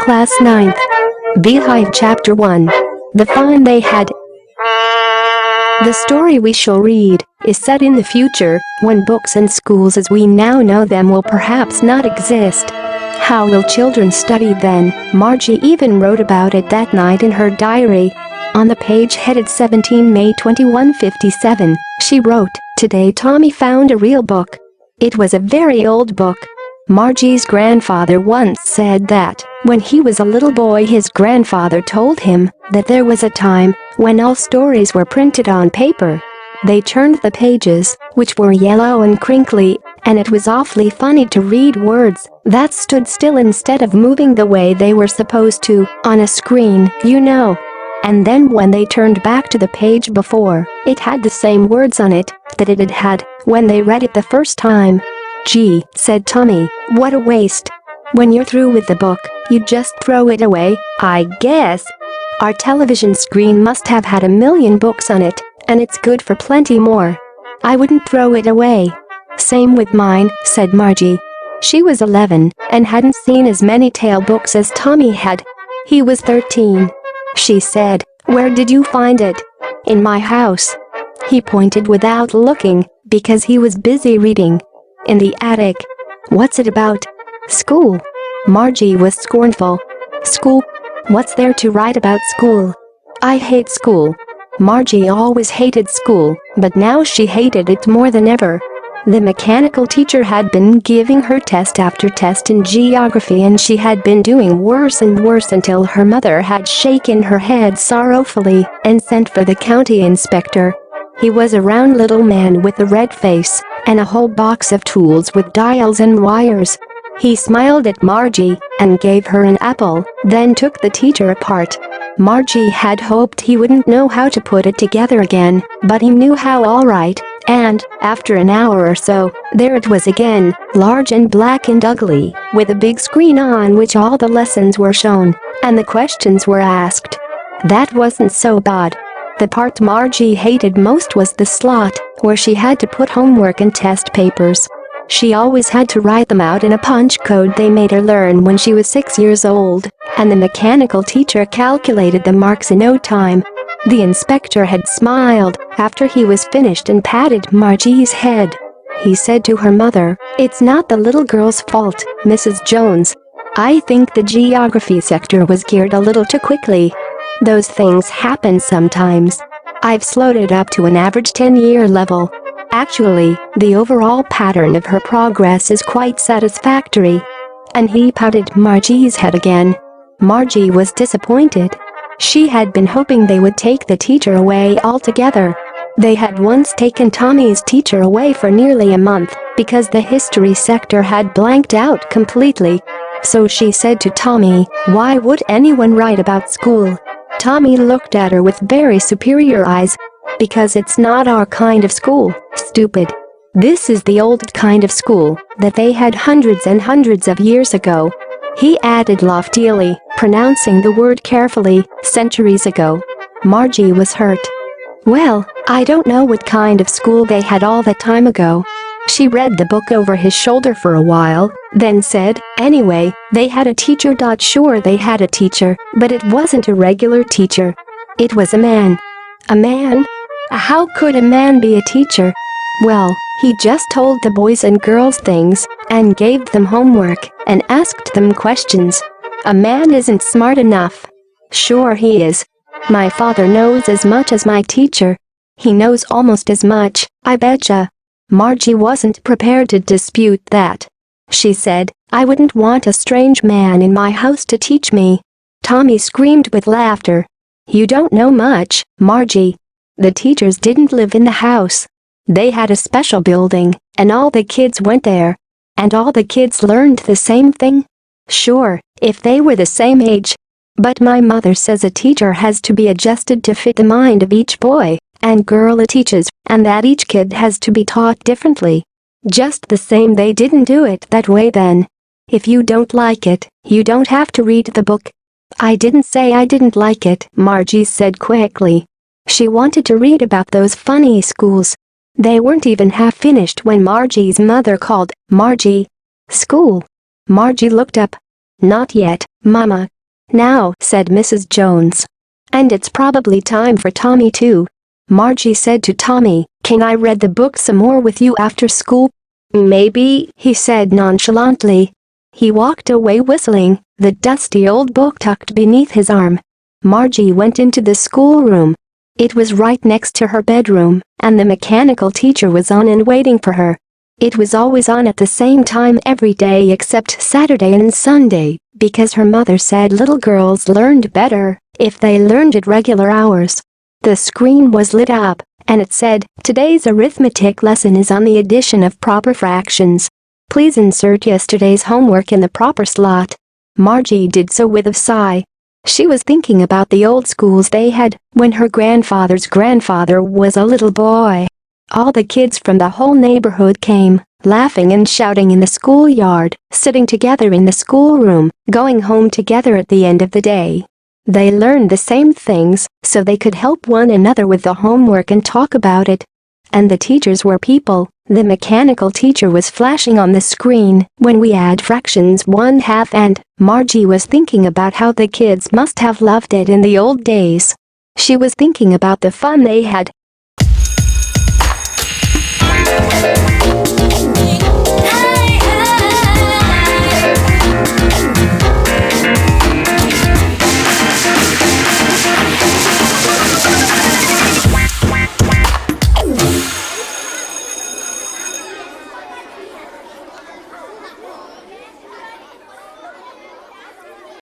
Class 9th. Beehive Chapter 1. The Fun They Had. The story we shall read is set in the future, when books and schools as we now know them will perhaps not exist. How will children study then? Margie even wrote about it that night in her diary. On the page headed 17 May 2157, she wrote, "Today Tommy found a real book. It was a very old book. Margie's grandfather once said that, when he was a little boy, his grandfather told him that there was a time when all stories were printed on paper. They turned the pages, which were yellow and crinkly, and it was awfully funny to read words that stood still instead of moving the way they were supposed to, on a screen, you know. And then when they turned back to the page before, it had the same words on it that it had had when they read it the first time." "Gee," said Tommy, "what a waste. When you're through with the book, you just throw it away, I guess. Our television screen must have had 1,000,000 books on it, and it's good for plenty more. I wouldn't throw it away." "Same with mine," said Margie. She was 11 and hadn't seen as many tale books as Tommy had. He was 13. She said, "Where did you find it?" "In my house." He pointed without looking, because he was busy reading. "In the attic." "What's it about?" "School." Margie was scornful. "School? What's there to write about school?" "I hate school." Margie always hated school, but now she hated it more than ever. The mechanical teacher had been giving her test after test in geography, and she had been doing worse and worse until her mother had shaken her head sorrowfully and sent for the county inspector. He was a round little man with a red face and a whole box of tools with dials and wires. He smiled at Margie and gave her an apple, then took the teacher apart. Margie had hoped he wouldn't know how to put it together again, but he knew how all right, and, after an hour or so, there it was again, large and black and ugly, with a big screen on which all the lessons were shown, and the questions were asked. That wasn't so bad. The part Margie hated most was the slot, where she had to put homework and test papers. She always had to write them out in a punch code they made her learn when she was 6 years old, and the mechanical teacher calculated the marks in no time. The inspector had smiled after he was finished and patted Margie's head. He said to her mother, "It's not the little girl's fault, Mrs. Jones. I think the geography sector was geared a little too quickly. Those things happen sometimes. I've slowed it up to an average 10-year level. Actually, the overall pattern of her progress is quite satisfactory." And he patted Margie's head again. Margie was disappointed. She had been hoping they would take the teacher away altogether. They had once taken Tommy's teacher away for nearly a month because the history sector had blanked out completely. So she said to Tommy, "Why would anyone write about school?" Tommy looked at her with very superior eyes. "Because it's not our kind of school, stupid. This is the old kind of school that they had hundreds and hundreds of years ago." He added loftily, pronouncing the word carefully, "centuries ago." Margie was hurt. "Well, I don't know what kind of school they had all that time ago." She read the book over his shoulder for a while, then said, "Anyway, they had a teacher. Sure, they had a teacher, but it wasn't a regular teacher. It was a man." "A man? How could a man be a teacher?" "Well, he just told the boys and girls things, and gave them homework, and asked them questions. A man isn't smart enough." "Sure he is. My father knows as much as my teacher. He knows almost as much, I betcha." Margie wasn't prepared to dispute that. She said, "I wouldn't want a strange man in my house to teach me." Tommy screamed with laughter. "You don't know much, Margie. The teachers didn't live in the house. They had a special building, and all the kids went there. And all the kids learned the same thing. Sure, if they were the same age. But my mother says a teacher has to be adjusted to fit the mind of each boy and girl it teaches, and that each kid has to be taught differently. Just the same, they didn't do it that way then. If you don't like it, you don't have to read the book." "I didn't say I didn't like it," Margie said quickly. She wanted to read about those funny schools. They weren't even half finished when Margie's mother called, "Margie." "School?" Margie looked up. "Not yet, Mama. "Now," said Mrs. Jones. "And it's probably time for Tommy too." Margie said to Tommy, "Can I read the book some more with you after school?" "Maybe," he said nonchalantly. He walked away whistling, the dusty old book tucked beneath his arm. Margie went into the schoolroom. It was right next to her bedroom, and the mechanical teacher was on and waiting for her. It was always on at the same time every day except Saturday and Sunday, because her mother said little girls learned better if they learned at regular hours. The screen was lit up, and it said, "Today's arithmetic lesson is on the addition of proper fractions. Please insert yesterday's homework in the proper slot." Margie did so with a sigh. She was thinking about the old schools they had when her grandfather's grandfather was a little boy. All the kids from the whole neighborhood came, laughing and shouting in the schoolyard, sitting together in the schoolroom, going home together at the end of the day. They learned the same things, so they could help one another with the homework and talk about it. And the teachers were people. The mechanical teacher was flashing on the screen when we add fractions 1/2, and Margie was thinking about how the kids must have loved it in the old days. She was thinking about the fun they had